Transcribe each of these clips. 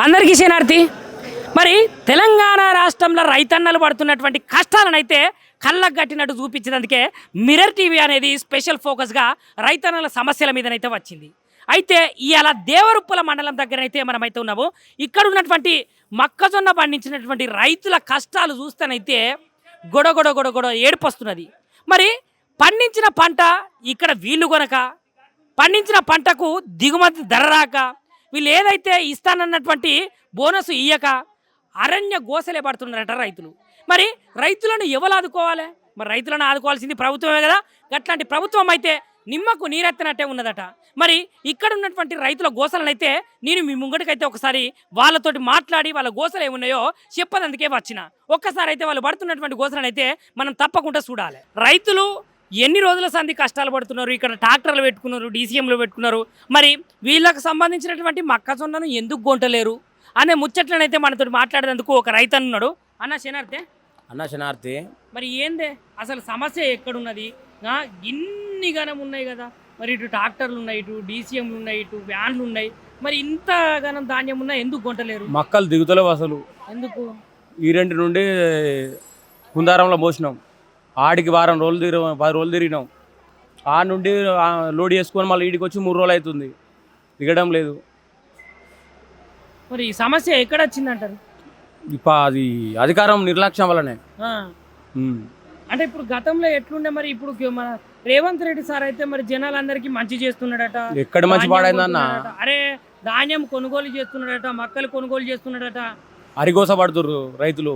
అందరికీ శనార్థి. మరి తెలంగాణ రాష్ట్రంలో రైతన్నలు పడుతున్నటువంటి కష్టాలనైతే కళ్ళకు కట్టినట్టు చూపించినందుకే మిర్రర్ టీవీ అనేది స్పెషల్ ఫోకస్గా రైతన్నల సమస్యల మీదనైతే వచ్చింది. అయితే ఇవాళ దేవరుప్పల మండలం దగ్గర అయితే మనమైతే ఉన్నాము. ఇక్కడ ఉన్నటువంటి మొక్కజొన్న పండించినటువంటి రైతుల కష్టాలు చూస్తేనైతే గొడగొడ ఏడుపు వస్తున్నది. మరి పండించిన పంట ఇక్కడ వీళ్ళు కొనక, పండించిన పంటకు దిగుమతి ధర రాక, వీళ్ళు ఏదైతే ఇస్తానన్నటువంటి బోనస్ ఇయ్యక అరణ్య గోసలే పడుతున్నారట రైతులు. మరి రైతులను ఎవరు ఆదుకోవాలి? మరి రైతులను ఆదుకోవాల్సింది ప్రభుత్వమే కదా. అట్లాంటి ప్రభుత్వం అయితే నిమ్మకు నీరెత్తనట్టే ఉన్నదట. మరి ఇక్కడ ఉన్నటువంటి రైతుల గోసలనైతే నేను మీ ముంగటికైతే ఒకసారి వాళ్ళతోటి మాట్లాడి వాళ్ళ గోసలు ఏమున్నాయో చెప్పదందుకే వచ్చిన. ఒక్కసారి అయితే వాళ్ళు పడుతున్నటువంటి గోసలనైతే మనం తప్పకుండా చూడాలి. రైతులు ఎన్ని రోజుల సంధి కష్టాలు పడుతున్నారు, ఇక్కడ ట్రాక్టర్లు పెట్టుకున్నారు, డీసీఎంలు పెట్టుకున్నారు. మరి వీళ్ళకు సంబంధించినటువంటి మొక్కజొన్నను ఎందుకు కొంటలేరు అనే ముచ్చట్లనైతే మనతో మాట్లాడేందుకు ఒక రైతు అన్నాడు. అన్న శనార్థి మరి ఏందే అసలు సమస్య ఎక్కడున్నది? ఇన్ని గనం ఉన్నాయి కదా, మరి ఇటు ట్రాక్టర్లు ఉన్నాయి, ఇటు డీసీఎంలు ఉన్నాయి, ఇటు వ్యాన్లు ఉన్నాయి. మరి ఇంత గనం ధాన్యం ఉన్నా ఎందుకు కొంటలేరు? మక్కలు దిగుతలేవు అసలు. ఎందుకు? ఈ రెండు నుండి కుందారంలో మోసినాం, ఆడికి వారం రోజులు 10 రోజులు తిరిగినాం. ఆ నుండి లోడ్ చేసుకొని మళ్ళీ ఈడికి వచ్చి 3 రోజులు అవుతుంది, దిగడం లేదు. మరి ఈ సమస్య ఎక్కడ వచ్చిందంటారు? అది అధికారం నిర్లక్ష్యం వల్లనే. అంటే ఇప్పుడు గతంలో ఎట్లుండే, మరి ఇప్పుడు మన రేవంత్ రెడ్డి సార్ అయితే మరి జనాలందరికీ మంచి చేస్తున్నాడట. ఎక్కడ మంచి పాడైందన్న? అరే ధాన్యం కొనుగోలు చేస్తున్నాడట, మక్కలు కొనుగోలు చేస్తున్నాడట. అరిగోస పడుతుర్రు రైతులు.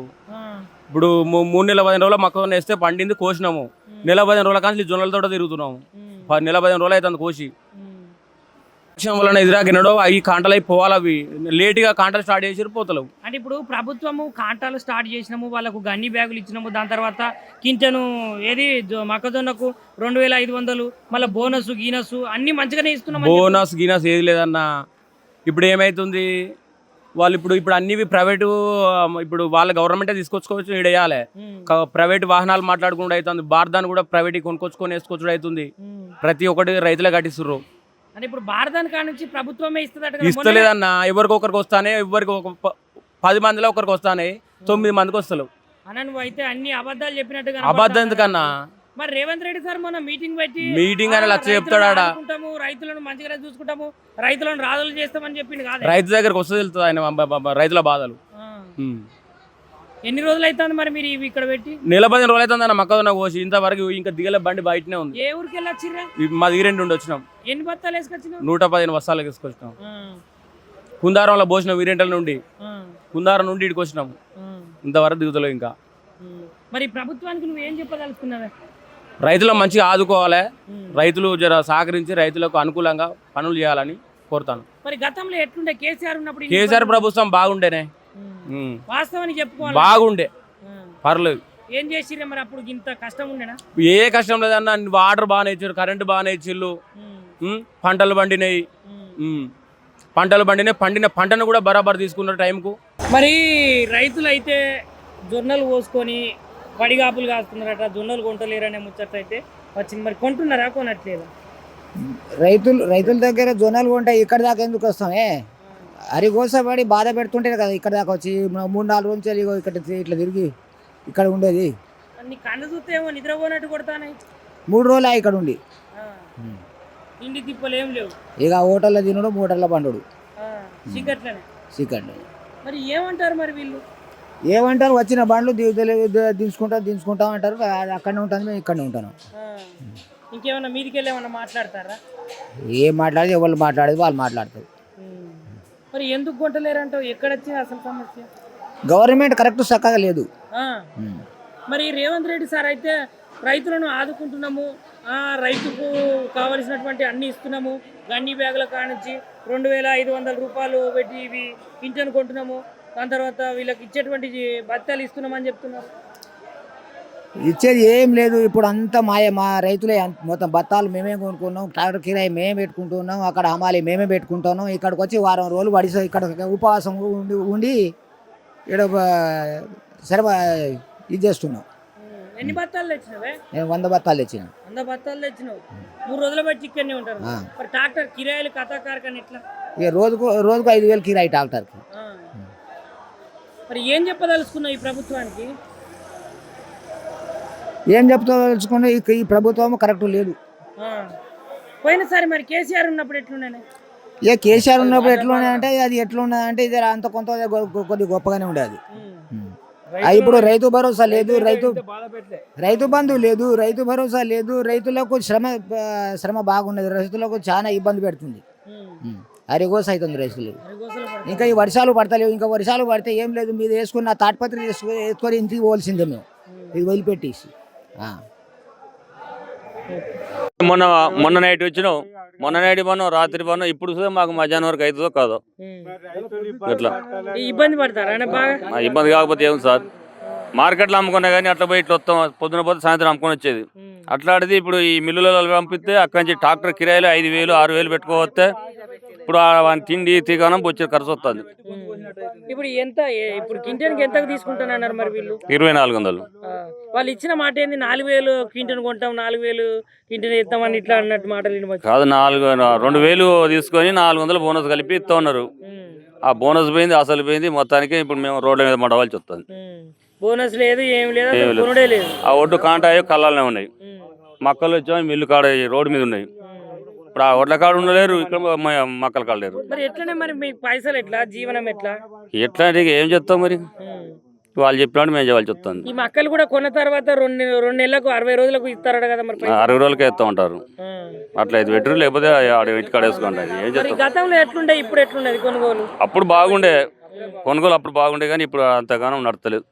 ఇప్పుడు 3 నెలల 15 రోజుల మొక్కజొన్న వేస్తే పండింది, కోసినాము. నెల 15 రోజుల కానీ జొన్నలతో తిరుగుతున్నాము. నెల 15 రోజులు అవుతుంది కోసి. వలన ఎదురాగినాడో ఈ కాంటలు అయిపోవాలి. అవి లేటుగా కాంటలు స్టార్ట్ చేసి పోతలేవు. అంటే ఇప్పుడు ప్రభుత్వము కాంటాలు స్టార్ట్ చేసినాము, వాళ్ళకు గన్ని బ్యాగులు ఇచ్చినాము, దాని తర్వాత కింటను ఏది మొక్కజొన్నకు 2500, మళ్ళీ బోనస్ గీనస్ అన్ని మంచిగానే ఇస్తున్నాం. బోనస్ గీనస్ ఏది లేదన్న. ఇప్పుడు ఏమైతుంది, వాళ్ళు ఇప్పుడు అన్ని ప్రైవేటు, ఇప్పుడు వాళ్ళ గవర్నమెంటే తీసుకొచ్చుకోవచ్చు, ఇక్కడ వేయాలి. ప్రైవేట్ వాహనాలు మాట్లాడుకుంటూ అవుతుంది. భారతాన్ని కూడా ప్రైవేట్ కొనుక్కొచ్చుకొని వేసుకొచ్చుడు అవుతుంది. ప్రతి ఒక్కటి రైతులే కట్టిస్తుర్రు. అంటే ఇప్పుడు భారతాన్ని కాడ నుంచి ప్రభుత్వమే ఇస్తుందట. ఇస్తలేదన్న. ఎవరికొకరికి వస్తానే, ఎవరికి 10 మందిలో ఒకరికి వస్తానే, 9 మందికి వస్తలేవు. అన్న నువ్వు అయితే అన్ని అబద్ధాలు చెప్పినట్టుగా. అబద్ధం ఎందుకన్నా? మరి రేవంత్ రెడ్డి సార్ మన మీటింగ్ పెట్టి అని లక్ష చెప్తాడా? రైతులను మంచిగా చూసుకుంటాము, రైతులను రాజులు చేస్తామని చెప్పింది కాదు. రైతు దగ్గరకు వస్తే తెలుస్తుంది ఆయన రైతుల బాధలు. ఎన్ని రోజులు అవుతుంది మరి మీరు ఇక్కడ పెట్టి? నెల 15 రోజులు అవుతుంది అన్న. మొక్కజొన్న కోసి ఇంతవరకు ఇంకా దిగల బండి బయటనే ఉంది. ఏ ఊరికి వెళ్ళొచ్చిర్రా? మా దిగిరెండు నుండి వచ్చినాం. ఎన్ని బత్తాలు వేసుకొచ్చినాం? 115 బస్తాలు వేసుకొచ్చినాం. కుందారంలో పోసినాం. వీరెంటల నుండి కుందారం నుండి ఇడికి వచ్చినాము. ఇంతవరకు దిగుతలేవు ఇంకా. మరి ప్రభుత్వానికి నువ్వు ఏం చెప్పదలుచుకున్నావే? రైతులు మంచిగా ఆదుకోవాలి. రైతులు జర సహకరించి రైతులకు అనుకూలంగా పనులు చేయాలని కోరుతాను. మరి గతంలో ఎట్లుండే కేసీఆర్ ఉన్నప్పుడు? కేసీఆర్ ప్రభుత్వం బాగుండేనే, వాస్తవానికి చెప్పుకోవాలి, బాగుండే, పర్లేదు. ఏం చేసిర్రు మరి అప్పుడు? ఇంత కష్టం ఉండేనా? ఏ కష్టం లేదన్న. వాటర్ బాగానే ఇచ్చారు, కరెంటు బాగానే ఇచ్చిళ్ళు, పంటలు పండినాయి. పండిన పంటను కూడా బరాబర్ తీసుకున్నారు టైంకు. మరి రైతులు అయితే జొన్నలు పోసుకొని పడిగాపులు కాస్తున్నారట, జొన్నలు కొంటలేరనే ముచ్చట అయితే వచ్చింది. మరి కొంటున్నారా, కొనట్లేదు? రైతుల దగ్గర జొన్నలు కొంటే ఇక్కడ దాకా ఎందుకు వస్తామే? అరిగోసపడి బాధ పెడుతుంటే కదా ఇక్కడ దాకా వచ్చి 3-4 రోజులు ఇక్కడ ఇట్లా తిరిగి ఇక్కడ ఉండేది. కళ్ళు చూస్తే ఏమో నిద్రపోనట్టు కొడతానే. 3 రోజులు ఇక్కడ ఉండి ఇంటి తిప్పలు ఏం లేవు. ఇక హోటల్లో తినడు, మోటర్ల పండుడు, చికెన్. మరి ఏమంటారు మరి వీళ్ళు? ఏమంటారు? వచ్చిన బండ్లు దించుకుంటాం అంటారు. అక్కడనే ఉంటాను, మేము ఇక్కడనే ఉంటాను. ఇంకేమన్నా మీదికి వెళ్ళి ఏమన్నా మాట్లాడతారా? ఏం మాట్లాడేది, ఎవరు మాట్లాడేది వాళ్ళు మాట్లాడతారు. మరి ఎందుకు కొంటలేరంటావు? ఎక్కడ వచ్చింది అసలు సమస్య? గవర్నమెంట్ కరెక్ట్ చక్కగా లేదు. మరి రేవంత్ రెడ్డి సార్ అయితే రైతులను ఆదుకుంటున్నాము, రైతుకు కావలసినటువంటి అన్ని ఇస్తున్నాము, గన్ని బ్యాగుల కానించి 2500 రూపాయలు పెట్టి ఇవి పింఛను కొంటున్నాము, దాని తర్వాత వీళ్ళకి ఇచ్చేటువంటి బత్తాలు ఇస్తున్నామని చెప్తున్నారు. ఇచ్చేది ఏం లేదు. ఇప్పుడు అంతా మా రైతులే మొత్తం బత్తాలు మేమే కొనుక్కున్నాం, ట్రాక్టర్ కిరాయి మేమే పెట్టుకుంటున్నాం, అక్కడ హమాలి మేమే పెట్టుకుంటున్నాం. ఇక్కడికి వచ్చి వారం రోజులు పడిసా ఇక్కడ ఉపవాసం ఉండి ఇక్కడ సరే ఇది చేస్తున్నాం. ఎన్ని బత్తాలు తెచ్చినావే? నేను 100 బత్తాలు తెచ్చిన. 100 బత్తాలు తెచ్చినావు. 3 రోజుల బట్టి ఇక్కడనే ఉంటారు. ట్రాక్టర్ కిరాయిలు కథాకారకని ఎట్లా? ఇక రోజుకు 5000 కిరాయి ట్రాక్టర్కి. మరి ఏం చెప్పదలుచుకున్నావు ఈ ప్రభుత్వానికి? ఏం చెప్తాల్చుకుంటే ఈ ప్రభుత్వం కరెక్ట్ లేదు. పోయినసారి మరి కేసీఆర్ ఉన్నప్పుడు ఎట్లున్నాయి? ఇక కేసీఆర్ ఉన్నప్పుడు ఎట్లున్నాయంటే అది ఎట్లున్నది అంటే ఇది అంత కొంత కొద్ది గొప్పగానే ఉండేది. ఇప్పుడు రైతు భరోసా లేదు, రైతు బంధు లేదు, రైతు భరోసా లేదు, రైతులకు శ్రమ బాగున్నది, రైతులకు చాలా ఇబ్బంది పెడుతుంది, అరిగోస అవుతుంది రైతులు. ఇంకా ఈ వర్షాలు పడతలేవు, ఇంకా వర్షాలు పడితే ఏం లేదు, మీరు వేసుకున్న తాటిపత్రి వేసుకొని ఇంటికి పోవాల్సిందే మేము, ఇది వదిలిపెట్టేసి. మొన్న నైట్ వచ్చినావు, మొన్న నైట్ పన్నాం, రాత్రి పన్నాం, ఇప్పుడు చూస్తే మాకు మధ్యాహ్నం వరకు అవుతుందో కాదో ఇట్లా ఇబ్బంది పడతారా బాగా? ఇబ్బంది కాకపోతే ఏం సార్, మార్కెట్లో అమ్ముకున్నా కానీ అట్లా పోయి ఇట్లా వస్తాం, పొద్దున పోతే సాయంత్రం అమ్ముకొని వచ్చేది. అట్లాంటిది ఇప్పుడు ఈ మిల్లులలో పంపిస్తే అక్కడి నుంచి ట్రాక్టర్ కిరాయిలు 5,000 6,000 పెట్టుకోవస్తే ఇప్పుడు తిండి తీగానం వచ్చే ఖర్చు వస్తుంది. ఇప్పుడు ఎంత, ఇప్పుడు క్వింటానికి ఎంత తీసుకుంటానన్నారు మరి వీళ్ళు? 2,400. వాళ్ళు ఇచ్చిన మాట ఏంది? 4,000 క్వింటన్ కొంటాం, 4,000 క్వింటన్ ఇస్తామని ఇట్లా అన్నట్టు మాటలు కాదు, 2,000 తీసుకొని 400 బోనస్ కలిపి ఇస్తా ఉన్నారు. ఆ బోనస్ పోయింది, అసలు పోయింది, మొత్తానికి ఇప్పుడు మేము రోడ్ల మీద మడవాల్సి వస్తుంది. బోనస్ లేదు, ఏం లేదు. ఆ ఒడ్డు కాంటాయో కళ్ళాలనే ఉన్నాయి, మక్కలు వచ్చాము మిల్లు కాడ రోడ్డు మీద ఉన్నాయి. ఇప్పుడు ఆ ఒడ్ల కాడ ఉండలేరు, ఇక్కడ మక్కల కాడ లేరు. మరి ఎట్లనే మరి మీ పైసలు ఎట్లా, జీవనం ఎట్లా? ఎట్లా అంటే ఏం చెప్తాం మరి, వాళ్ళు చెప్పినట్టు మేము చేయాల్సి వస్తుంది. ఈ మక్కలు కూడా కొన్న తర్వాత 2 నెలలకు 60 రోజులకు ఇస్తారట కదా మరి? 60 రోజులకే ఇస్తా ఉంటారు. అట్లా అయితే పెట్టరు, లేకపోతే ఇంటి కాడ వేసుకుంటారు. ఏం చెప్తాం. గతంలో ఎట్లుండే, ఇప్పుడు ఎట్లున్నది కొనుగోలు? అప్పుడు బాగుండే కొనుగోలు, అప్పుడు బాగుండే కానీ ఇప్పుడు అంతగానం నడతలేదు.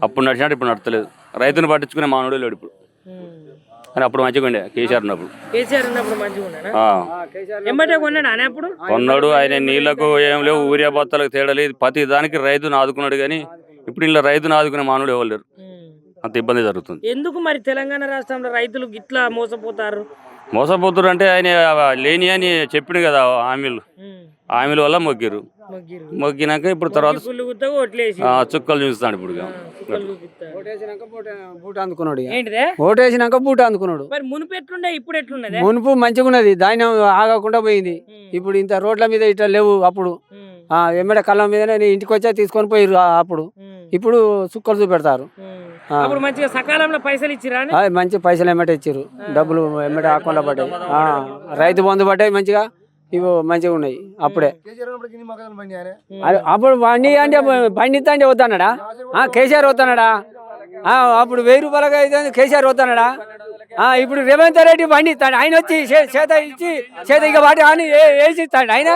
అప్పుడు నడిచినట్టు ఇప్పుడు నడతలేదు. రైతుని పట్టించుకునే మానవుడే లేడు ఇప్పుడు, కానీ అప్పుడు మంచిగా ఉండే కేసీఆర్ ఉన్నప్పుడు. కొన్నాడు ఆయన, నీళ్లకు ఏం లేవు, ఊరియా బత్తాలకు తేడలేదు, ప్రతి దానికి రైతును ఆదుకున్నాడు. కానీ ఇప్పుడు ఇలా రైతును ఆదుకునే మానవుడు ఎవరు లేరు, అంత ఇబ్బంది జరుగుతుంది. ఎందుకు మరి తెలంగాణ రాష్ట్రంలో రైతులు ఇట్లా మోసపోతారు? మోసపోతారు అంటే ఆయన లేని అని చెప్పిండు కదా హామీల వల్ల మొగ్గినాక ఇప్పుడు తర్వాత చుక్కలు చూస్తాడు. ఇప్పుడు ఓటేసినాక బూట అందుకున్నాడు. మునుపు ఎట్లుండే, ఇప్పుడు ఎట్లున్నది? మునుపు మంచిగా ఉన్నది, ధాన్యం ఆగకుండా పోయింది. ఇప్పుడు ఇంత రోడ్ల మీద ఇట్లా లేవు. అప్పుడు ఎమ్మడ కళ్ళ మీదనే ఇంటికి వచ్చా తీసుకొని పోయిరు. అప్పుడు ఇప్పుడు చుక్కలు చూపెడతారు. మంచిగా సకాలంలో పైసలు ఇచ్చిరా? మంచి పైసలు ఎమ్మట ఇచ్చారు, డబ్బులు ఎమ్మట ఆకుండా పడ్డాయి, రైతు బంధు పడ్డాయి మంచిగా. ఇవి మంచిగా ఉన్నాయి. అప్పుడే అప్పుడు బండి అంటే బండి అంటే వద్దన్నాడా కేసీఆర్? వద్దన్నాడా? అప్పుడు 1000 రూపాయలుగా అయితే కేసీఆర్ వద్దన్నాడా? ఇప్పుడు రేవంత్ రెడ్డి బండి ఇస్తాడు, ఆయన వచ్చి చేత ఇచ్చి చేత ఇక వాటి అని వేసి ఇస్తాడు ఆయన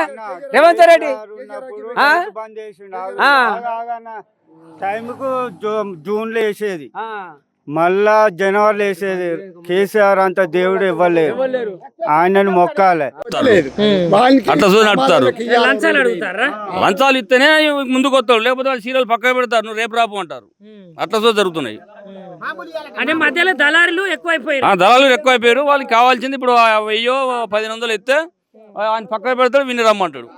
రేవంత్ రెడ్డి. టైంకు జూన్లో వేసేది, మళ్ళా జనవరిలో వేసేది. కేసీఆర్ అంత దేవుడు ఇవ్వలేరు, ఆయనను మొక్కాలి. అట్లా చూసి నడుపుతారు. లంచాలు ఇస్తేనే ముందుకు వస్తాడు, లేకపోతే వాళ్ళు సీరియల్ పక్కన పెడతారు, నువ్వు రేపు రాపు అంటారు. అట్లా చూసి జరుగుతున్నాయి. అంటే మధ్యలో దళారులు ఎక్కువైపోయారు. దళారులు ఎక్కువైపోయారు. వాళ్ళకి కావాల్సింది ఇప్పుడు 1000 1,500 ఇస్తే ఆయన పక్కన పెడతాడు, విని రమ్మంటాడు.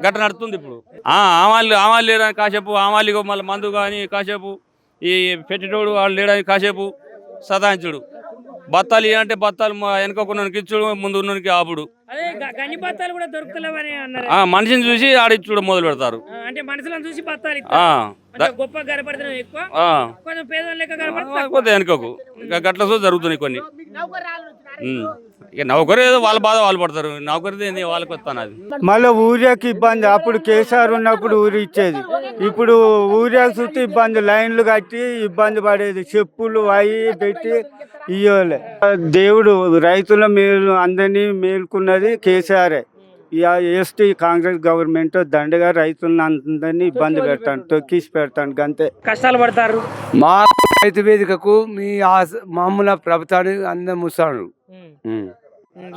గట్ట నడుస్తుంది ఇప్పుడు. ఆమాలు లేడని కాసేపు, ఆమాలి మళ్ళీ మందు కానీ కాసేపు, ఈ పెట్టేటోడు వాళ్ళు లేడానికి కాసేపు సదాయించుడు. బత్తాలు అంటే బత్తాలు వెనకొకరికి ఇచ్చుడు, ముందు ఉన్నకి ఆపుడు. మనిషిని చూసి ఆడిచ్చుడు మొదలు పెడతారు. వెనకకు గట్ల చూసి జరుగుతున్నాయి కొన్ని. నౌకరు ఏదో వాళ్ళ బాధ వాళ్ళు పడతారు, నౌకరిది వాళ్ళకి వస్తాను. అది మళ్ళీ ఊరియాకి ఇబ్బంది. అప్పుడు కేసీఆర్ ఉన్నప్పుడు ఊరి ఇచ్చేది, ఇప్పుడు ఊరియాకి చుట్టూ ఇబ్బంది, లైన్లు కట్టి ఇబ్బంది పడేది, చెప్పులు అవి పెట్టి ఇవ్వలే. దేవుడు రైతుల మేలు అందరినీ మేల్కున్నది కేసీఆరే. ఎస్టీ కాంగ్రెస్ గవర్నమెంట్ దండగా రైతులను అందరినీ ఇబ్బంది పెడతాను, తొక్కిసి పెడతాను, అంతే కష్టాలు పడతారు. మా రైతు వేదికకు మీ మామూలు ప్రభుత్వాన్ని అందరూ ముస్తాడు.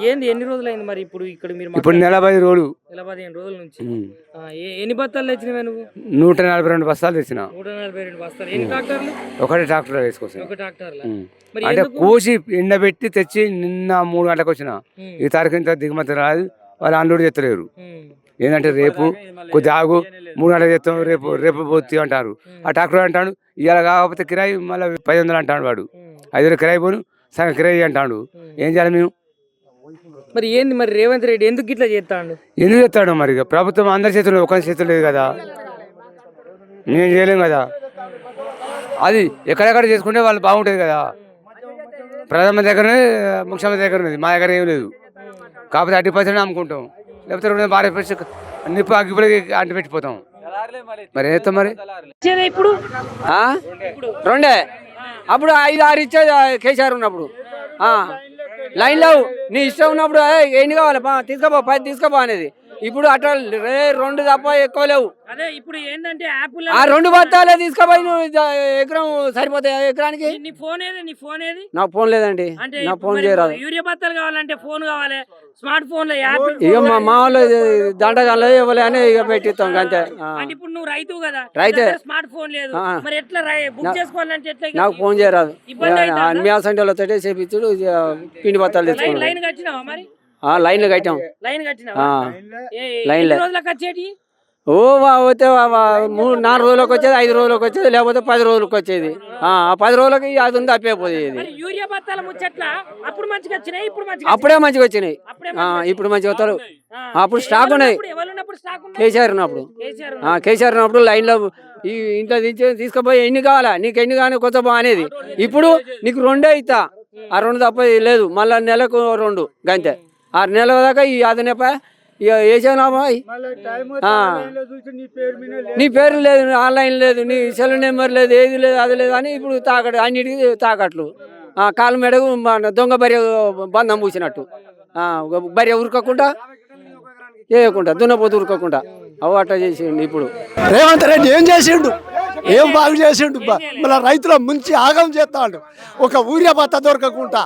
ఏంది ఎన్ని రోజులైంది మరి ఇప్పుడు ఇక్కడ మీరు? ఇప్పుడు 40 రోజులు. 15 రోజుల నుంచి. ఎన్ని బత్తాలు తెచ్చినవే నువ్వు? 142 బస్తాలు తెచ్చిన. 142 బస్తాలు. ఎన్ని ట్రాక్టర్లు? ఒకటే ట్రాక్టర్ వేసుకొచ్చిన. ఒక ట్రాక్టర్. అంటే కోసి ఎండబెట్టి తెచ్చి నిన్న 3 గంటలకు వచ్చిన. ఈ తారీఖు ఇంత దిగుమతి రాదు, వాళ్ళు అన్లోడ్ చేస్తలేరు. ఏంటంటే రేపు కొద్ది ఆగు, 3 గంటలకు చేస్తాం, రేపు పోతీ అంటారు. ఆ ట్రాక్టర్ అంటాడు ఇవాళ కాకపోతే కిరాయి మళ్ళీ 500 అంటాడు వాడు. 500 కిరాయి పోను, సగం కిరాయి అంటాడు. ఏం చేయాలి మేము? మరి ఏంది మరి రేవంత్ రెడ్డి ఎందుకు ఇట్లా చేస్తాడు? ఎందుకు చేస్తాడు మరి? ప్రభుత్వం అందరి చేతుల్లో ఒకరి చేతులు లేదు కదా. నేను చేయలేం కదా. అది ఎక్కడెక్కడ చేసుకుంటే వాళ్ళు బాగుంటుంది కదా. ప్రధానమంత్రి దగ్గరనే, ముఖ్యమంత్రి దగ్గర ఉన్నది, మా దగ్గర ఏం లేదు. కాకపోతే 30% అమ్ముకుంటాం, లేకపోతే 2 భారీ నిప్పు అగ్గిపోయి అంటి పెట్టిపోతాం. మరి ఏం చేస్తాం మరి? ఇచ్చేదే ఇప్పుడు రెండే అప్పుడు 5-6 ఇచ్చేది కేసీఆర్ ఉన్నప్పుడు. లైన్లో నీ ఇష్టం ఉన్నప్పుడు ఎన్ని కావాలి తీసుకోపో 10 తీసుకోపో అనేది. ఇప్పుడు అట్లా 2 తప్ప ఎక్కువ లేవు. అదే ఇప్పుడు ఏంటంటే యాపిల్ ఆ 2 బత్తాలే తీసుకోపోయి నువ్వు ఎకరం సరిపోతాయి ఎకరానికి. నీ ఫోన్ ఏది? నీ ఫోన్ ఏది? నా ఫోన్ లేదండి, అంటే నా ఇప్పుడు ఫోన్ మరి చేయరాదు. యూరియా బత్తాలు కావాలంటే ఫోన్ కావాలి, స్మార్ట్ ఫోన్ లో యాపిల్ ఇక మా వాళ్ళు దండగాళ్ళు ఇవ్వలే అని ఇక పెట్టిస్తాం అంతే. అంటే ఇప్పుడు నువ్వు రైతు కదా, రైతే. స్మార్ట్ ఫోన్ లేదు, మరి ఎట్లా బుక్ చేసుకోవాలంటే ఎట్లా? నాకు ఫోన్ చేయరాదు. ఇబ్బంది అవుతుందా? మీ సంటోళ్ళతో చేపించుడు పిండి బత్తాలు తెచ్చుకున్నాడు. లైన్ కట్టినావా మరి? లైన్లు కట్టాం. లైన్ కట్టినావా? లైన్లే. ఎన్ని రోజులకు వచ్చేటి? పోతే 3-4 రోజులకు వచ్చేది, 5 రోజులకు వచ్చేది, లేకపోతే 10 రోజులకు వచ్చేది. 10 రోజులకి అది ఉంది అప్పైపోయేది. మరి యూరియా బత్తాల ముచ్చట్ల అప్పుడు మంచిగా వచ్చినాయి, ఇప్పుడు మంచిగా అప్పుడే మంచిగా వచ్చినాయి, అప్పుడే ఇప్పుడు మంచిగా వస్తారు. అప్పుడు స్టాక్ ఉన్నాయి. ఎవరు ఉన్నప్పుడు స్టాక్ ఉంది? కేసీఆర్ ఉన్నప్పుడు. కేసీఆర్ ఉన్నప్పుడు లైన్లో ఈ ఇంట్లో తీసుకుపోయి ఎన్ని కావాలా నీకు, ఎన్ని కానీ కొత్త అనేది. ఇప్పుడు నీకు 2 ఇస్తా, ఆ 2 తప్ప లేదు. మళ్ళీ నెలకు 2 గంతే. 6 నెలల దాకా ఈ అదనేప ఇక వేసానా నీ పేరు లేదు, ఆన్లైన్ లేదు, నీ సెల్ నెంబర్ లేదు, ఏది లేదు, అది లేదు అని ఇప్పుడు అన్నిటికీ తాకట్లు. కాలు మెడకు దొంగ బర్రె బంధం పూసినట్టు. బర్రె ఉరకకుండా చేయకుండా, దున్నపోతు ఉరకకుండా అవి అట్లా చేసిండు. ఇప్పుడు రేవంత్ రెడ్డి ఏం చేసిండు? ఏం బాగు చేసిండు? మన రైతుల ముంచి ఆగం చేస్తాడు. ఒక ఊరియా బత్త దొరకకుండా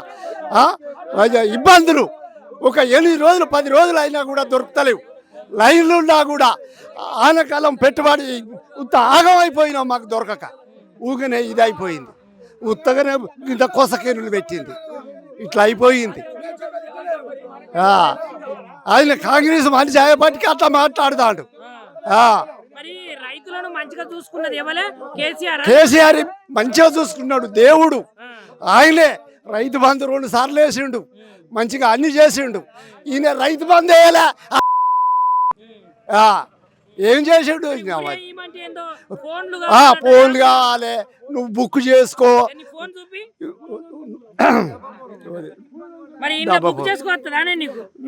ఇబ్బందులు. ఒక 8 రోజులు 10 రోజులు అయినా కూడా దొరుకుతలేవు. లైన్లు ఉన్నా కూడా ఆనకాలం పెట్టుబడి ఉత్త ఆగం అయిపోయినాం, మాకు దొరకక. ఊగనే ఇది అయిపోయింది, ఉత్తగానే ఇంత కొసకేరులు పెట్టింది, ఇట్లా అయిపోయింది. ఆయన కాంగ్రెస్ మనిషి అయ్యేపటికి అట్లా మాట్లాడుతాడు. మరి రైతులను మంచిగా చూసుకున్నది ఎవరే? కేసీఆర్ మంచిగా చూసుకున్నాడు, దేవుడు ఆయనే. రైతు బంధు 2 సార్లు వేసిండు, మంచిగా అన్ని చేసిండు. ఈయన రైతు బంధు వేయలే, ఏం చేసిండు? ఫోన్లు కావాలి, నువ్వు బుక్ చేసుకో.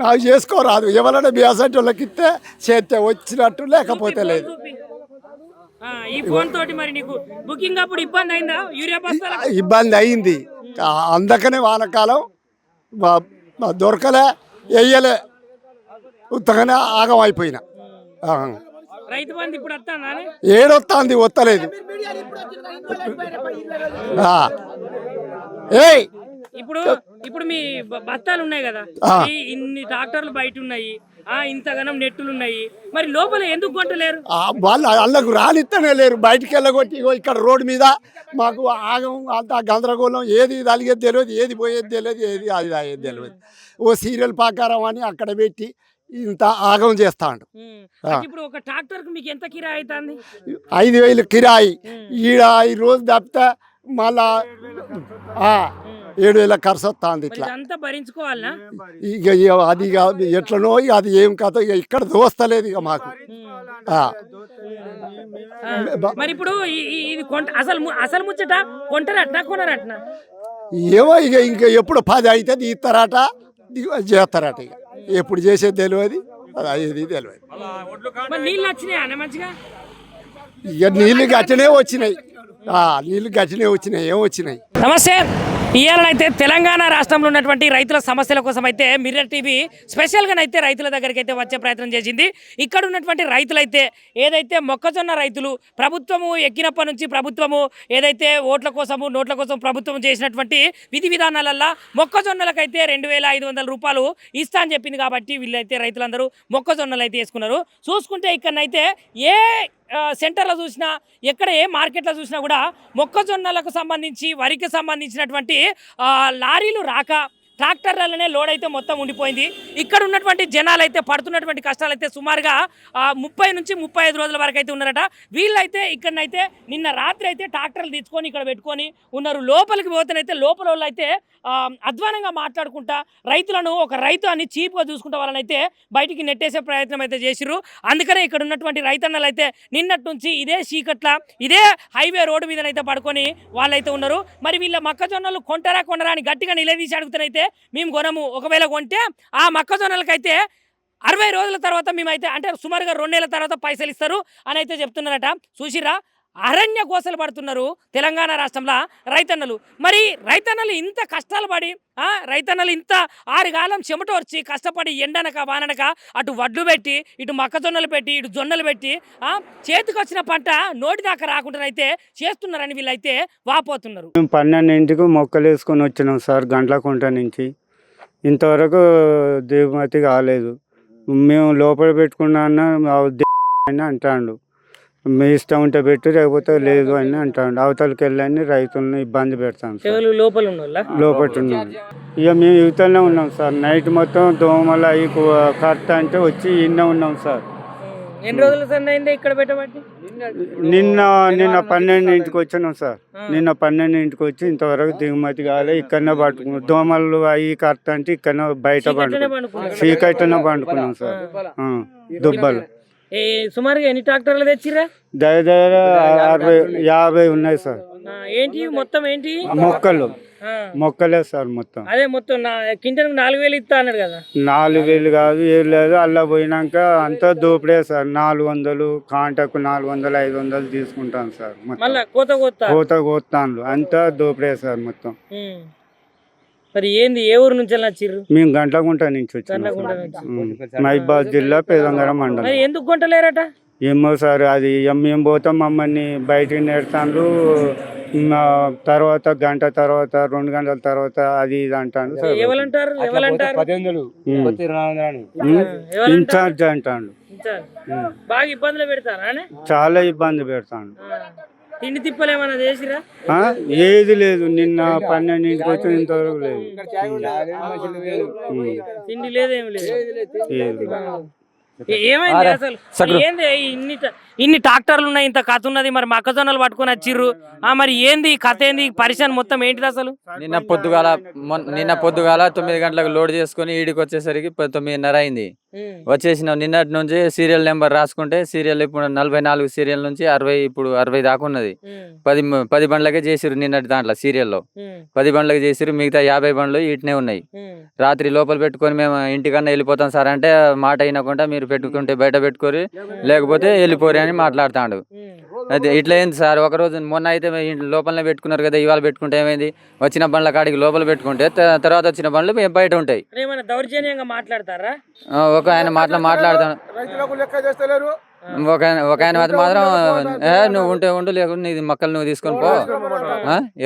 నాకు చేసుకోరాదు, ఎవరైనా బియాసంటి వాళ్ళకి ఇస్తే చేస్తే వచ్చినట్టు, లేకపోతే లేదు. ఈ ఫోన్ తోటి మరి నీకు బుకింగ్ అప్పుడు ఇబ్బంది అయిందా? యూరియా బస్తాల ఇబ్బంది అయింది, అందుకనే వానకాలం దొరకలే, వేయలే, ఉత్తగానే ఆగం అయిపోయినా. రైతు బంధు ఇప్పుడు వస్తానా? ఏడొస్తుంది, వస్తలేదు. ఇప్పుడు ఇప్పుడు మీ బస్తాలు ఉన్నాయి కదా, ఇన్ని ట్రాక్టర్లు బయట ఉన్నాయి, ఇంతగానం నెట్టులు ఉన్నాయి, మరి లోపల ఎందుకు కొంటలేరు? వాళ్ళు వాళ్ళకు రానిస్తనే లేరు, బయటికి వెళ్ళగొట్టి. ఇక్కడ రోడ్డు మీద మాకు ఆగం, అంత గందరగోళం, ఏది తలిగేది తెలియదు, ఏది పోయేది తెలియదు, ఏది అది అయ్యేది తెలియదు. ఓ సీరియల్ ప్రకారం అని అక్కడ పెట్టి ఇంత ఆగం చేస్తాడు. ఇప్పుడు ఒక ట్రాక్టర్ కు మీకు ఎంత కిరాయి అవుతుంది? 5,000 కిరాయి. ఈడ 5 రోజులు తప్పితే మళ్ళా 7,000 ఖర్చు వస్తుంది. ఇట్లా అంతా భరించుకోవాలనా? ఇక అది ఎట్లనో అది ఏం కథ, ఇక ఇక్కడ దోస్తలేదు ఇక మాకు. మరి ఇప్పుడు ఇది అసలు ముచ్చట కొంటారట్నా కొనరట్నా? ఏమో ఇక ఇంకా ఎప్పుడు 10 అవుతుంది ఇస్తారట, చేస్తారట. ఇక ఎప్పుడు చేసేది తెలియదు, అది అయ్యేది తెలియదు. నీళ్ళు వచ్చినాయి మంచిగా? ఇక నీళ్ళు గట్టినే వచ్చినాయి, నీళ్ళు గట్టినే వచ్చినాయి, ఏం వచ్చినాయి. నమస్తే. ఇవాళనైతే తెలంగాణ రాష్ట్రంలో ఉన్నటువంటి రైతుల సమస్యల కోసం అయితే మిర్రర్ టీవీ స్పెషల్గానైతే రైతుల దగ్గరికి అయితే వచ్చే ప్రయత్నం చేసింది. ఇక్కడ ఉన్నటువంటి రైతులైతే ఏదైతే మొక్కజొన్న రైతులు ప్రభుత్వము ఎక్కినప్పటి నుంచి ప్రభుత్వము ఏదైతే ఓట్ల కోసము నోట్ల కోసం ప్రభుత్వం చేసినటువంటి విధి విధానాలల్లో మొక్కజొన్నలకైతే 2,500 రూపాయలు ఇస్తా అని చెప్పింది. కాబట్టి వీళ్ళైతే రైతులందరూ మొక్కజొన్నలు అయితే వేసుకున్నారు. చూసుకుంటే ఇక్కడనైతే ఏ సెంటర్లో చూసినా, ఎక్కడ ఏ మార్కెట్లో చూసినా కూడా మొక్కజొన్నలకు సంబంధించి, వరికి సంబంధించినటువంటి లారీలు రాక ట్రాక్టర్లనే లోడ్ అయితే మొత్తం ఉండిపోయింది. ఇక్కడ ఉన్నటువంటి జనాలు అయితే పడుతున్నటువంటి కష్టాలు అయితే సుమారుగా 30 నుంచి 35 రోజుల వరకు అయితే ఉన్నారట. వీళ్ళైతే ఇక్కడనైతే నిన్న రాత్రి అయితే ట్రాక్టర్లు తీసుకొని ఇక్కడ పెట్టుకొని ఉన్నారు. లోపలికి పోతేనైతే లోపల వాళ్ళు అయితే అధ్వానంగా మాట్లాడుకుంటా రైతులను ఒక రైతు అని చీప్గా చూసుకుంటా వాళ్ళనైతే బయటికి నెట్టేసే ప్రయత్నం అయితే చేసిర్రు. అందుకనే ఇక్కడ ఉన్నటువంటి రైతన్నలు అయితే నిన్నటి నుంచి ఇదే చీకట్ల ఇదే హైవే రోడ్డు మీదనైతే పడుకొని వాళ్ళైతే ఉన్నారు. మరి వీళ్ళ మొక్కజొన్నలు కొంటారా కొనరా అని గట్టిగా నిలదీసి అడుగుతానైతే మేము కొనము, ఒకవేళ కొంటే ఆ మొక్కజొన్నలకైతే 60 రోజుల తర్వాత మేమైతే అంటే సుమారుగా 2 నెలల తర్వాత పైసలు ఇస్తారు అని అయితే చెప్తున్నారట. చూసిరా అరణ్య కోసలు పడుతున్నారు తెలంగాణ రాష్ట్రంలో రైతన్నలు. మరి రైతన్నలు ఇంత కష్టాలు పడి రైతన్నలు ఇంత 6 కాలం చెమట వచ్చి కష్టపడి ఎండనక వాననక అటు వడ్లు పెట్టి ఇటు మొక్కజొన్నలు పెట్టి ఇటు జొన్నలు పెట్టి చేతికి వచ్చిన పంట నోటి దాకా రాకుండా అయితే చేస్తున్నారని వీళ్ళైతే వాపోతున్నారు. మేము 12ంటికి మొక్కలు వేసుకొని వచ్చినాం సార్ గంట్లకుంట నుంచి. ఇంతవరకు దిగుమతి కాలేదు. మేము లోపల పెట్టుకున్నా అని అంటాడు. మీ ఇష్టం ఉంటే పెట్టు లేకపోతే లేదు అని అంటాడు. అవతలకి వెళ్ళని రైతులను ఇబ్బంది పెడతాం సార్. లోపల ఉన్నాం. ఇక మేము యువతలనే ఉన్నాం సార్. నైట్ మొత్తం దోమలు అవి కట్ట అంటే వచ్చి ఇన్నే ఉన్నాం సార్. ఎన్ని రోజుల సందైంది ఇక్కడ పెట్టబట్టి? నిన్న 12ంటికి వచ్చినాం సార్. నిన్న 12ంటికి వచ్చి ఇంతవరకు దిగుమతి కాలే. ఇక్కడనే పట్టుకున్నాం. దోమలు అవి కట్ట అంటే ఇక్కడ బయట చీకట్నే పండుకున్నాం సార్. దుబ్బలు సుమారుగా ఎన్ని ట్రాక్టర్లు తెచ్చిరా? దగ్గర 50 ఉన్నాయి సార్. ఏంటి మొత్తం ఏంటి? మొక్కలే సార్ మొత్తం. అదే మొత్తం కింటకు 4,000 ఇస్తా అన్నాడు కదా. 4,000 కాదు ఏం లేదు. అలా పోయినాక అంతా దోపిడే సార్. 400 కాంటకు 400 500 తీసుకుంటాను సార్. కోత కోస్తాను అంతా దోపిడే సార్ మొత్తం. మరి ఏంది ఏ ఊరు నుంచి వచ్చిర్రు? మేము గంట్లకుంట నుంచి వచ్చాము. మహబూబాద్ జిల్లా పేదంగరం మండలం. ఎందుకు కొంటలేరట? ఏమో సార్ అది మేము పోతాం మమ్మల్ని బయటికి నేర్తాను. తర్వాత గంట తర్వాత 2 గంటల తర్వాత అది ఇది అంటాను. ఇన్ఛార్జ్ అంటాడు. బాగా ఇబ్బందులు పెడతారా? చాలా ఇబ్బంది పెడతాను. తిండి తిప్పలేమన్నా చేసిరా? ఏది లేదు. నిన్న 12ంటికి వచ్చి ఇంతవరకు లేదు. తిండి లేదు ఏమి లేదు. ఏమైంది అసలు? ఏంది ఇన్ని ట్రాక్టర్లు ఉన్నాయి, ఇంత కథ ఉన్నది. మరి మొక్కజొన్నలు పట్టుకొని వచ్చిర్రు. మరి ఏంది కథ ఏంది పరిశాన్ మొత్తం ఏంటిది అసలు? నిన్న పొద్దుగాల 9 గంటలకు లోడ్ చేసుకుని ఈడికి వచ్చేసరికి 9:30 అయింది. వచ్చేసినాం. నిన్నటి నుంచి సీరియల్ నెంబర్ రాసుకుంటే సీరియల్ ఇప్పుడు 44 సీరియల్ నుంచి 60 ఇప్పుడు 60 దాకా ఉన్నది. 10 బండ్లకే చేసిరు నిన్నటి దాంట్లో సీరియల్లో 10 బండ్లకి చేసిరు. మిగతా 50 బండ్లు ఇట్నే ఉన్నాయి. రాత్రి లోపల పెట్టుకొని మేము ఇంటికన్నా వెళ్ళిపోతాం సార్ అంటే మాట అయినకుండా మీరు పెట్టుకుంటే బయట పెట్టుకోరి లేకపోతే వెళ్ళిపోరి అని మాట్లాడుతాడు. అదే ఇట్లా ఏంది సార్? ఒకరోజు మొన్న అయితే లోపలనే పెట్టుకున్నారు కదా, ఇవాళ పెట్టుకుంటే ఏమైంది? వచ్చిన బండ్ల కాడికి లోపల పెట్టుకుంటే తర్వాత వచ్చిన బండ్లు బయట ఉంటాయి. దౌర్జన్యంగా మాట్లాడతారా? ఒక ఆయన మాట్లాడతాడు. ఒక ఆయన మాత్రం నువ్వు ఉంటే ఉండు లేకుండా నీ మొక్కలు నువ్వు తీసుకొని పో,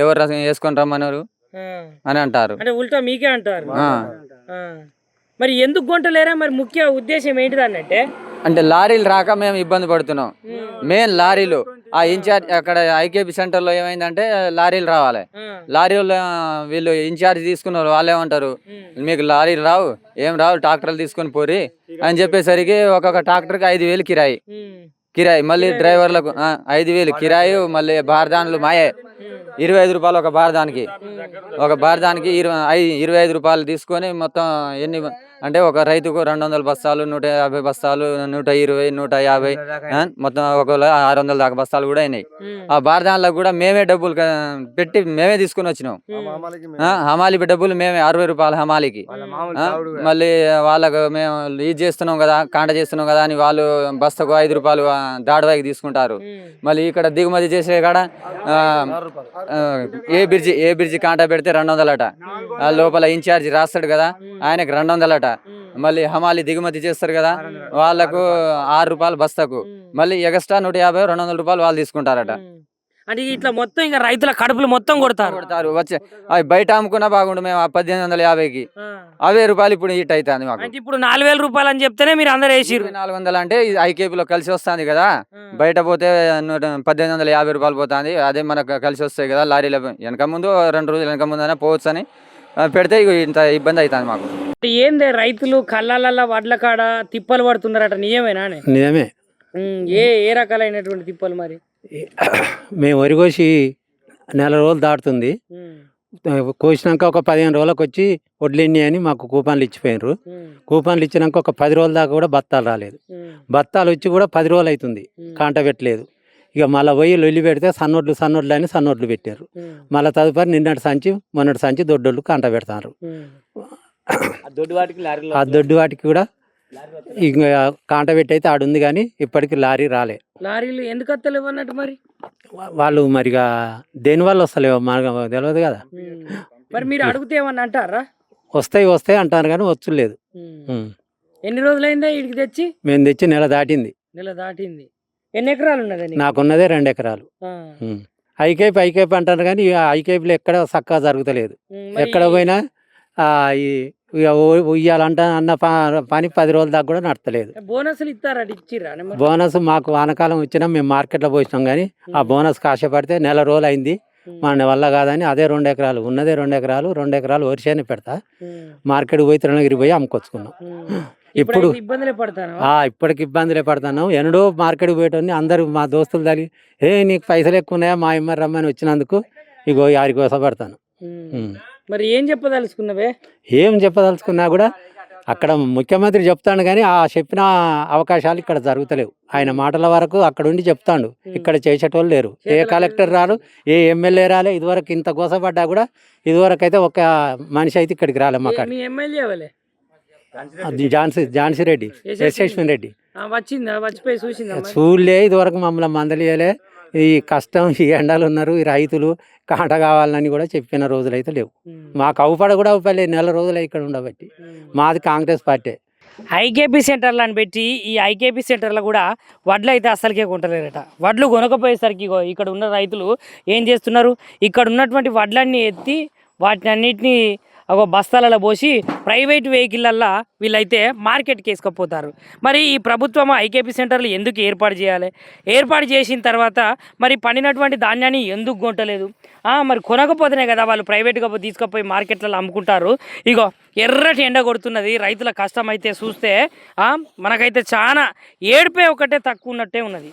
ఎవరు వేసుకొని రమ్మన్నారు అని అంటారు. అంటే ఉల్టా మీకే అంటారు. మరి ఎందుకు కొంటలేరా? మరి ముఖ్య ఉద్దేశం ఏంటిది అన్నట్టే అంటే లారీలు రాక మేము ఇబ్బంది పడుతున్నాం. మెయిన్ లారీలు ఆ ఇన్ఛార్జ్ అక్కడ ఐకేపీ సెంటర్ లో ఏమైందంటే లారీలు రావాలి. లారీలు వీళ్ళు ఇన్ఛార్జ్ తీసుకున్నారు. వాళ్ళు ఏమంటారు, మీకు లారీలు రావు ఏం రావు ట్రాక్టర్లు తీసుకొని పోరి అని చెప్పేసరికి ఒక్కొక్క ట్రాక్టర్కి 5,000 కిరాయి మళ్ళీ డ్రైవర్లకు 5,000 కిరాయి. మళ్ళీ బార్దాన్లు మాయే 25 రూపాయలు ఒక బార్దానికి. 25 రూపాయలు తీసుకొని మొత్తం ఎన్ని అంటే ఒక రైతుకు 200 బస్తాలు 150 బస్తాలు 120 150 మొత్తం ఒకవేళ 600 దాకా బస్తాలు కూడా అయినాయి. ఆ బార్దాన్లకు కూడా మేమే డబ్బులు పెట్టి మేమే తీసుకుని వచ్చినాం. హమాలి డబ్బులు మేమే 60 రూపాయలు హమాలికి. మళ్ళీ వాళ్ళకు మేము ఇది చేస్తున్నాం కదా, కాంట చేస్తున్నాం కదా అని వాళ్ళు బస్తకు 5 రూపాయలు దాడవాయికి తీసుకుంటారు. మళ్ళీ ఇక్కడ దిగుమతి చేసే కాడ ఏ బ్రిడ్జి కాంటా పెడితే 200 అట. లోపల ఇన్ఛార్జి రాస్తాడు కదా, ఆయనకు 200 అట. మళ్ళీ హమాలి దిగుమతి చేస్తారు కదా, వాళ్ళకు 6 రూపాయలు బస్తకు. మళ్ళీ ఎక్స్ట్రా 150 200 రూపాయలు వాళ్ళు తీసుకుంటారట. అంటే ఇట్లా మొత్తం ఇంకా రైతుల కడుపులు మొత్తం కొడతారు. వచ్చే అవి బయట అమ్ముకున్నా బాగుండు. మేము 1850కి 60 రూపాయలు ఇప్పుడు ఇట్ అవుతుంది మాకు. అంటే ఇప్పుడు 4,000 రూపాయలు అని చెప్తేనే మీరు అందరు వేసిరు. 400 అంటే ఐకేపీలో కలిసి వస్తుంది కదా, బయట పోతే 1850 రూపాయలు పోతుంది. అదే మనకు కలిసి వస్తాయి కదా లారీలో. వెనక ముందు 2 రోజులు వెనక ముందు అయినా పోవచ్చు అని పెడితే ఇగో ఇంత ఇబ్బంది అవుతుంది మాకు. ఏందే రైతులు కళ్ళాలల్లా వడ్ల కాడ తిప్పలు పడుతున్నారట, నిజమేనా? నిజమే. ఏ ఏ రకాలైనటువంటి తిప్పలు మరి? మేము వరి కోసి నెల రోజులు దాటుతుంది. కోసినాక ఒక 15 రోజులకు వచ్చి వడ్లెన్ని అని మాకు కూపన్లు ఇచ్చిపోయినారు. కూపన్లు ఇచ్చినాక ఒక 10 రోజుల దాకా కూడా బత్తాలు రాలేదు. బత్తాలు వచ్చి కూడా 10 రోజులు అవుతుంది, కాంట పెట్టలేదు. ఇక మళ్ళీ పోయి లొల్లి పెడితే సన్నొడ్లు అని సన్నొడ్లు పెట్టారు. మళ్ళీ తదుపరి నిన్నటి సంచి మొన్నటి సంచి దొడ్డోళ్ళు కాంట పెడతారు. ఆ దొడ్డు వాటికి కూడా ఇంకా కాంట పెట్టి అయితే ఆడుంది, కానీ ఇప్పటికి లారీ రాలే. లారీలు ఎందుకు వస్తలేవు అన్నట్టు మరి? వాళ్ళు మరిగా దేనివల్ల వస్తలేవు మనకు తెలియదు కదా. మరి మీరు అడిగితే ఏమన్నా అంటారా? వస్తాయి అంటారు కానీ వచ్చులేదు. ఎన్ని రోజులైందా ఇడికి తెచ్చి? మేము తెచ్చి నెల దాటింది. నెల దాటింది. ఎన్ని ఎకరాలు ఉన్నది? నాకున్నదే 2 ఎకరాలు. ఐకేపీ అంటారు కానీ ఐకేపీలో ఎక్కడ చక్కగా జరుగుతలేదు. ఎక్కడ పోయినా ఉయ్యాలంట అన్న పని 10 రోజుల దాకా కూడా నడతలేదు. బోనస్లు ఇస్తారా? ఇచ్చిరా? బోనస్ మాకు వానకాలం వచ్చినా మేము మార్కెట్లో పోసినాం, కానీ ఆ బోనస్ ఆశపడితే నెల రోజులు అయింది, మన వల్ల కాదని అదే 2 ఎకరాలు ఉన్నదే 2 ఎకరాలు వరిసేనే పెడతా మార్కెట్ పోయి తిరుణగిరి పోయి అమ్ముకొచ్చుకున్నాం. ఇప్పుడు ఇబ్బందులే పడతాను. ఇప్పటికి ఇబ్బందులే పడుతున్నాం. ఎన్నడో మార్కెట్ పోయేటోని అందరూ మా దోస్తులు తల్లి నీకు పైసలు ఎక్కువ ఉన్నాయా మా ఎమ్మరి రమ్మని వచ్చినందుకు ఇగో 6 కోసపడతాను. మరి ఏం చెప్పదలుచుకున్నావే? ఏం చెప్పదలుచుకున్నా కూడా అక్కడ ముఖ్యమంత్రి చెప్తాడు, కానీ ఆ చెప్పిన అవకాశాలు ఇక్కడ జరుగుతలేవు. ఆయన మాటల వరకు అక్కడ ఉండి చెప్తాడు, ఇక్కడ చేసేటోళ్ళు లేరు. ఏ కలెక్టర్ రాలు, ఏ ఎమ్మెల్యే రాలే. ఇదివరకు ఇంత కోసపడ్డా కూడా ఇదివరకు అయితే ఒక మనిషి అయితే ఇక్కడికి రాలే. మా కాడ ఝాన్సీ రెడ్డి, యశస్విని రెడ్డి వచ్చిందా? వచ్చిపోయి చూసిందా? చూడలే, ఇదివరకు మమ్మల్ని మందలియలే. ఈ కష్టం, ఈ ఎండలు ఉన్నారు, ఈ రైతులు కాంట కావాలని కూడా చెప్పిన రోజులు అయితే లేవు. మాకు అవుపడ కూడా అవుపలే, నెల రోజులు ఇక్కడ ఉండబట్టి. మాది కాంగ్రెస్ పార్టీ. ఐకేపీ సెంటర్లు అని పెట్టి ఈ ఐకేపీ సెంటర్లో కూడా వడ్లు అయితే అస్సలకే కొంటలేరట. వడ్లు కొనకపోయేసరికి ఇక్కడ ఉన్న రైతులు ఏం చేస్తున్నారు, ఇక్కడ ఉన్నటువంటి వడ్లన్నీ ఎత్తి వాటిని అన్నిటినీ ఒక బస్తాలలో పోసి ప్రైవేట్ వెహికల్లల్లో వీళ్ళైతే మార్కెట్కి వేసుకుపోతారు. మరి ఈ ప్రభుత్వం ఐకేపీ సెంటర్లు ఎందుకు ఏర్పాటు చేయాలి? ఏర్పాటు చేసిన తర్వాత మరి పండినటువంటి ధాన్యాన్ని ఎందుకు కొంటలేదు? మరి కొనకపోతేనే కదా వాళ్ళు ప్రైవేట్గా తీసుకుపోయి మార్కెట్లలో అమ్ముకుంటారు. ఇగో ఎర్రటి ఎండ కొడుతున్నది, రైతుల కష్టం అయితే చూస్తే మనకైతే చాలా ఏడిపే ఒకటే తక్కువ ఉన్నట్టే ఉన్నది.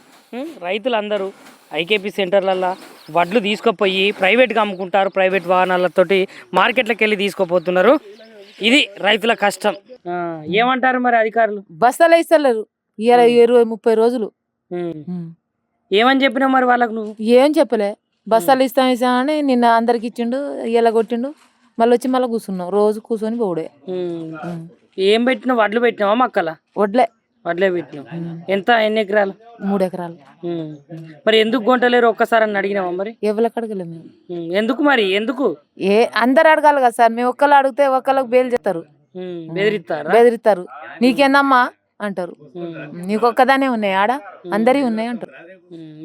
రైతులందరూ ఐకేపీ సెంటర్లల్లో వడ్లు తీసుకుపోయి ప్రైవేట్గా అమ్ముకుంటారు, ప్రైవేట్ వాహనాలతోటి మార్కెట్లకు వెళ్ళి తీసుకుపోతున్నారు. ఇది రైతుల కష్టం. ఏమంటారు మరి అధికారులు? బస్తాలు ఇస్తలేరు, 20-30 రోజులు. ఏమని చెప్పినావు మరి వాళ్ళకు నువ్వు? ఏం చెప్పలే, బస్తాలు ఇస్తామని నిన్న అందరికి ఇచ్చిండు, ఇలా కొట్టిండు, మళ్ళీ వచ్చి మళ్ళీ కూర్చున్నాం. రోజు కూర్చొని పోడే. ఏం పెట్టినావు? వడ్లు పెట్టినావా? మక్కల వడ్లే పెట్టినావు. ఎంత? ఎన్ని ఎకరాలు? 3 ఎకరాలు. మరి ఎందుకు కొంటలేరు ఒక్కసారి అని అడిగినావా? మరి ఎవరికి అడగలేము మేము. ఎందుకు మరి? ఎందుకు? అందరు అడగాలి కదా సార్. మేము ఒక్కళ్ళు అడిగితే ఒక్కళ్ళకి బేలు చేస్తారు, బెదిరిస్తారు. నీకేందమ్మా అంటారు. నీకు ఒక్కదానే ఉన్నాయి ఆడ, అందరి ఉన్నాయి అంటారు.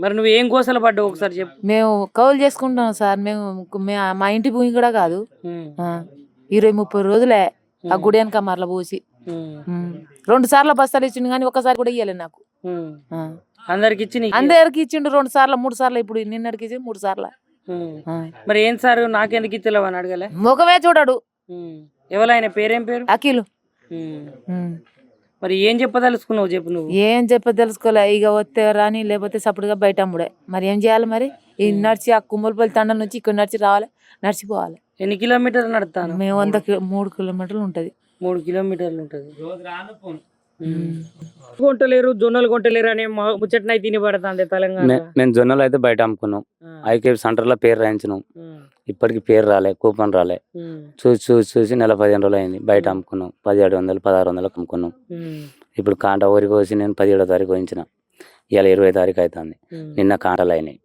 మరి నువ్వు ఏం కోసలు పడ్డావు ఒకసారి చెప్పు. మేము కౌలు చేసుకుంటాం సార్. మేము మా ఇంటి భూమి కూడా కాదు. 20-30 రోజులే ఆ గుడి వెనక మరల పోసి 2 సార్లు బస్తాలు ఇచ్చిండు, కానీ ఒక్కసారి కూడా ఇయ్యలే నాకు. అందరికి ఇచ్చిండు 2 సార్లు 3 సార్లు. ఇప్పుడు నిన్నటికి 3 సార్లు. మరి ఏం సార్ నాకెందుకు ఇచ్చలేవు అని అడగలే? ముఖమే చూడడు. ఎవరైనా పేరేం పేరు? అఖిలు. మరి ఏం చెప్పదలుచుకున్నావు చెప్పు. నువ్వు ఏం చెప్పదలుచుకోలే, ఇక వస్తే రాని, లేకపోతే సపరేట్గా బయట అమ్ముడే. మరి ఏం చేయాలి మరి? ఈ నడిచి ఆ కుమ్మలపల్లి తండ నుంచి ఇక్కడ నడిచి రావాలి, నడిచిపోవాలి. ఎన్ని కిలోమీటర్లు నడుస్తాను? మేము 3 కిలోమీటర్లు ఉంటది. 3 కిలోమీటర్లు ఉంటది. కొంటలేరు, జొన్నలు కొంటలేరు అనే ముచ్చటనై తినబడుతుంది తెలంగాణ. మేము జొన్నలు అయితే బయట అమ్ముకున్నాం. ఐకేపీ సెంటర్లో పేరు రాయించినాం, ఇప్పటికి పేరు రాలే, కూపన్ రాలే. చూసి నెల 15 రోజులు అయింది. బయట అమ్ముకున్నాం 1700-1600 అమ్ముకున్నాం. ఇప్పుడు కాంట ఊరి కోసి నేను 17వ తారీఖు వహించిన, ఇవాళ 20వ తారీఖు అవుతుంది. నిన్న కాంటలు అయినాయి.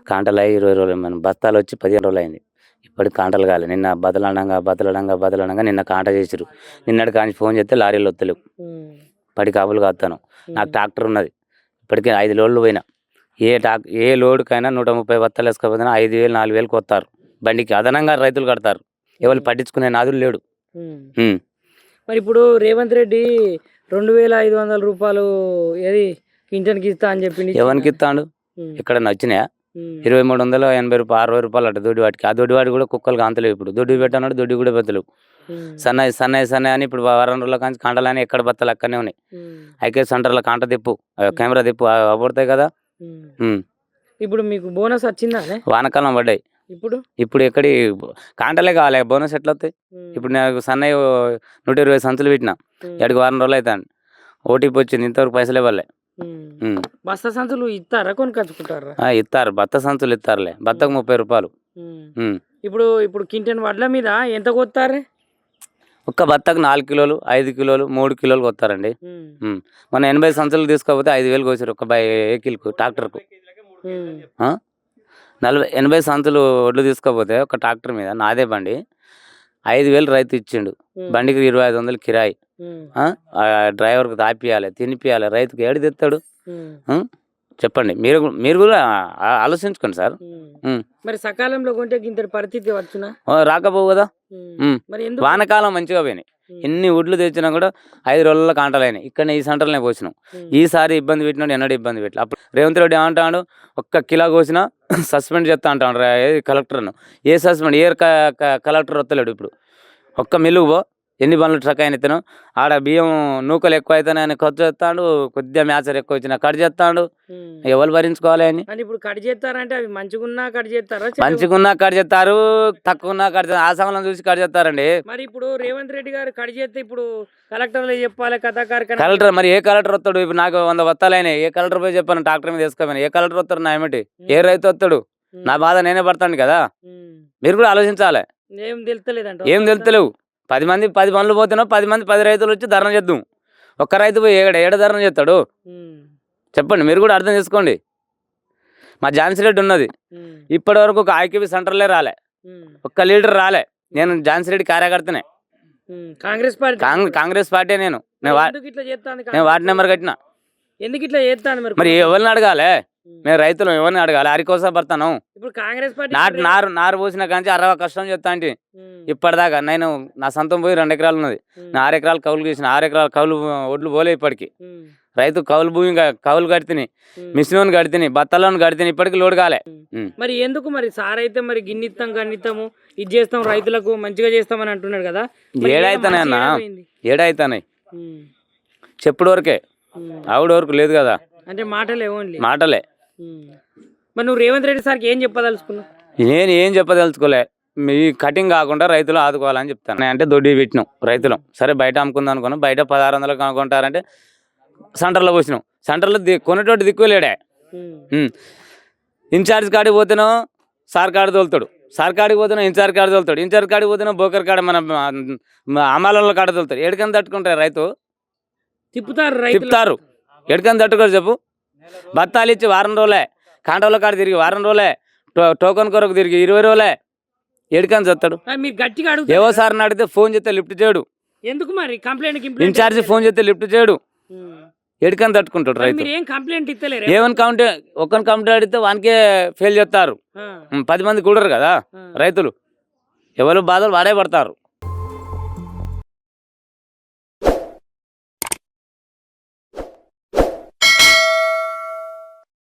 కాంటలు అయ్యి 20 రోజులు, మన బస్తాలు వచ్చి 15 రోజులు అయింది. ఇప్పటికి కాంటలు కాలే. నిన్న బదలడంగా నిన్న కాంట చేసిరు. నిన్నటి కానీ ఫోన్ చేస్తే లారీలు వస్తలేవు, పడి కాపులు కాస్తాను. నాకు ట్రాక్టర్ ఉన్నది, ఇప్పటికే 5 లోడ్లు పోయినా. ఏ లోడ్కైనా 130 బత్తాలు వేసుకోకపోయినా 5,000-4,000 కొత్తారు బండికి. అదనంగా రైతులు కడతారు, ఎవరు పట్టించుకునే నాదులు లేడు. మరి ఇప్పుడు రేవంత్ రెడ్డి 2,500 రూపాయలు ఏది పింఛన్కి ఇస్తా అని చెప్పింది. ఎవరికి ఇస్తాడు? ఎక్కడన్నా వచ్చినాయా? 2380 రూపాయలు 60 రూపాయలు అట్ట దొడ్డివాటికి. ఆ దొడ్డివాటి కూడా కుక్కలు కాంతలేవు ఇప్పుడు. దొడ్డి పెట్టన్నాడు దొడ్డి కూడా బెత్తలేవు. సన్నాయి అని ఇప్పుడు వారం రోజుల కానీ కాంటలని ఎక్కడ బత్తలు అక్కడనే ఉన్నాయి. ఐకే సెంటర్లో కాంట తిప్పు, కెమెరా తిప్పు పడతాయి కదా. ఇప్పుడు మీకు బోనస్ వచ్చిందా వానకాలం పడ్డాయి. ఇప్పుడు ఎక్కడి కాంటలే కావాలి, బోనస్ ఎట్లా వస్తాయి? ఇప్పుడు నాకు సన్నయ్య 120 సంచులు పెట్టిన, ఎక్కడికి వారం రోజులు అవుతాను. ఓటీపీ వచ్చింది, ఇంతవరకు పైసలు ఇవ్వలే. బస్తా సంచులు ఇస్తారా కొనుకొచ్చుకుంటారా? ఇస్తారు, బత్త సంచులు ఇస్తారులే. బత్తకు 30 రూపాయలు. ఇప్పుడు కింటన్ వడ్ల మీద ఎంత కొత్తారు? ఒక్క బత్తకు 4 కిలోలు, 5 కిలోలు, 3 కిలోలు కొత్తారండి. మన 80 సంచులు తీసుకోకపోతే 5000 కోసారు ఒక వెహికల్కు, ట్రాక్టర్కు. 80 సంచులు వడ్లు తీసుకోపోతే ఒక ట్రాక్టర్ మీద, నాదే బండి, 5000 రైతు ఇచ్చిండు. బండికి 2500 కిరాయి. డ్రైవర్కి తాపియాలి, తినిపియాలి. రైతుకి ఏడు తెస్తాడు? చెప్పండి, మీరు కూడా ఆలోచించుకోండి సార్. మరి సకాలంలో కొంటే ఇంత పరిస్థితి వచ్చునా? రాకపోవు కదా. వానకాలం మంచిగా పోయినాయి. ఎన్ని వడ్లు తెచ్చినా కూడా 5 రోజుల్లో కాంటలైనాయి. ఇక్కడ ఈ సెంటర్లోనే పోసినాం. ఈసారి ఇబ్బంది పెట్టినాడు, ఎన్నడూ ఇబ్బంది పెట్టలే. అప్పుడు రేవంత్ రెడ్డి ఏమంటాడు, ఒక్క కిలో కోసినా సస్పెండ్ చేస్తా అంటాడు కలెక్టర్ను. ఏ సస్పెండ్? ఏ కలెక్టర్ వస్తలేడు ఇప్పుడు. ఒక్క మిల్లుకు పో, ఎన్ని బండ్లు ట్రక్ అయిన ఇతను ఆడ బియ్యం నూకలు ఎక్కువ అయితేనే ఆయన ఖర్చు చేస్తాడు, కొద్దిగా మ్యాచర్ ఎక్కువ వచ్చినా కట్ చేస్తాడు. ఎవరు భరించుకోవాలి అని? ఇప్పుడు కట్ చేస్తారంటే అవి మంచిగున్నా కట్ చేస్తారా? మంచిగున్నా కట్ చేస్తారు, తక్కువన్నా కట్ చేస్తారు. ఆ సమయంలో చూసి కట్ చేస్తారండి. మరి ఇప్పుడు రేవంత్ రెడ్డి గారు కట్ చేస్తే ఇప్పుడు కలెక్టర్లు చెప్పాలి కదా. కలెక్టర్ మరి ఏ కలెక్టర్ వస్తాడు? ఇప్పుడు నాకు 100 బత్తాలు అయినాయి, ఏ కలెక్టర్ పోయి చెప్పాను ట్రాక్టర్ మీద వేసుకోమని? ఏ కలెక్టర్ వస్తాడు నా ఏమిటి? ఏ రైతు వస్తాడు? నా బాధ నేనే పడతాను కదా. మీరు కూడా ఆలోచించాలి. ఏం తెలుస్తలేదంట? ఏం తెలుస్తలేవు. 10 మంది 10 పనులు పోతున్నావు, 10 మంది 10 రైతులు వచ్చి ధర్నా చేద్దాం. ఒక్క రైతు పోయి ఏడ ధర్నా చేస్తాడు? చెప్పండి, మీరు కూడా అర్థం చేసుకోండి. మా ఝాన్సీ రెడ్డి ఉన్నది, ఇప్పటి వరకు ఒక ఐక్యబీ సెంటర్లే రాలే, ఒక్క లీడర్ రాలే. నేను ఝాన్సీ రెడ్డి కార్యకర్తనే, కాంగ్రెస్ పార్టీ. నేను వార్డు నెంబర్ కట్టిన. ఎందుకు ఇట్లా చేస్తాను మరి ఎవరిని అడగాలి? మేము రైతులు ఎవరిని అడగాలి? అరికోసం పడతాను. ఇప్పుడు కాంగ్రెస్ పార్టీ నారు పోసిన కానీ 60 కష్టం చెప్తా అంటే ఇప్పటిదాకా నేను నా సొంతం పోయి 2 ఎకరాలు ఉన్నది. నా 6 ఎకరాలు కౌలు చేసిన, 6 ఎకరాలు కౌలు ఒడ్లు పోలే. ఇప్పటికి రైతు కౌలు భూమి కౌలు కడితేని, మిషన్ కడితేని, బత్తలను కడితేని, ఇప్పటికి లోడ్ కాలే. మరి ఎందుకు మరి సార్ అయితే మరి గిన్నిస్తాం గన్నిస్తాము ఇది చేస్తాం రైతులకు మంచిగా చేస్తామని అంటున్నాడు కదా. ఏడైతానే అన్న, ఏడైతానే చెప్పుడు వరకే, ఆవిడ వరకు లేదు కదా. అంటే మాటలే, ఓన్లీ మాటలే. మరి నువ్వు రేవంత్ రెడ్డి సార్కి ఏం చెప్పదలుచుకున్నావు? నేను ఏం చెప్పదలుచుకోలే, మీ కటింగ్ కాకుండా రైతులు ఆదుకోవాలని చెప్తాను. అంటే దొడ్డి పెట్టినాం రైతులం, సరే బయట అమ్ముకుందాం అనుకున్నాం. బయట 1600 కొనుక్కుంటారంటే సెంటర్లో పోసినాం. సెంటర్లో కొనేటోటి దిక్కులేడే. ఇన్ఛార్జ్ కాడికి పోతేనో సార్ కాడ తోలుతాడు, సార్ కాడికి పోతేనో ఇన్ఛార్జ్ కాడ తోలుతాడు, ఇన్ఛార్జ్ కాడికి పోతేనో బోకర్ కాడ మన అమ్మాల కాడ తోలుతాడు. ఎడికని తట్టుకుంటారు రైతు? తిప్పుతారు. ఎడికని తట్టుకోరు చెప్పు? బత్తాలు ఇచ్చి వారం రోజులే, కాంటోల కాడ తిరిగి వారం రోజులే, టోకన్ కొరకు తిరిగి 20 రోజులే. ఎడికని చెప్తాడు? ఏవో సార్ని అడిగితే ఫోన్ చేస్తే లిఫ్ట్ చేయడు. ఎందుకు మరి కంప్లైంట్? ఇన్ఛార్జ్ ఫోన్ చేస్తే లిఫ్ట్ చేయడు. ఎడికని తట్టుకుంటాడు రైతు? ఏమని కంప్లైంట్ అడిగితే వానికే ఫెయిల్ చేస్తారు. 10 మంది కూడరు కదా రైతులు, ఎవరు బాధలు వాడే పడతారు.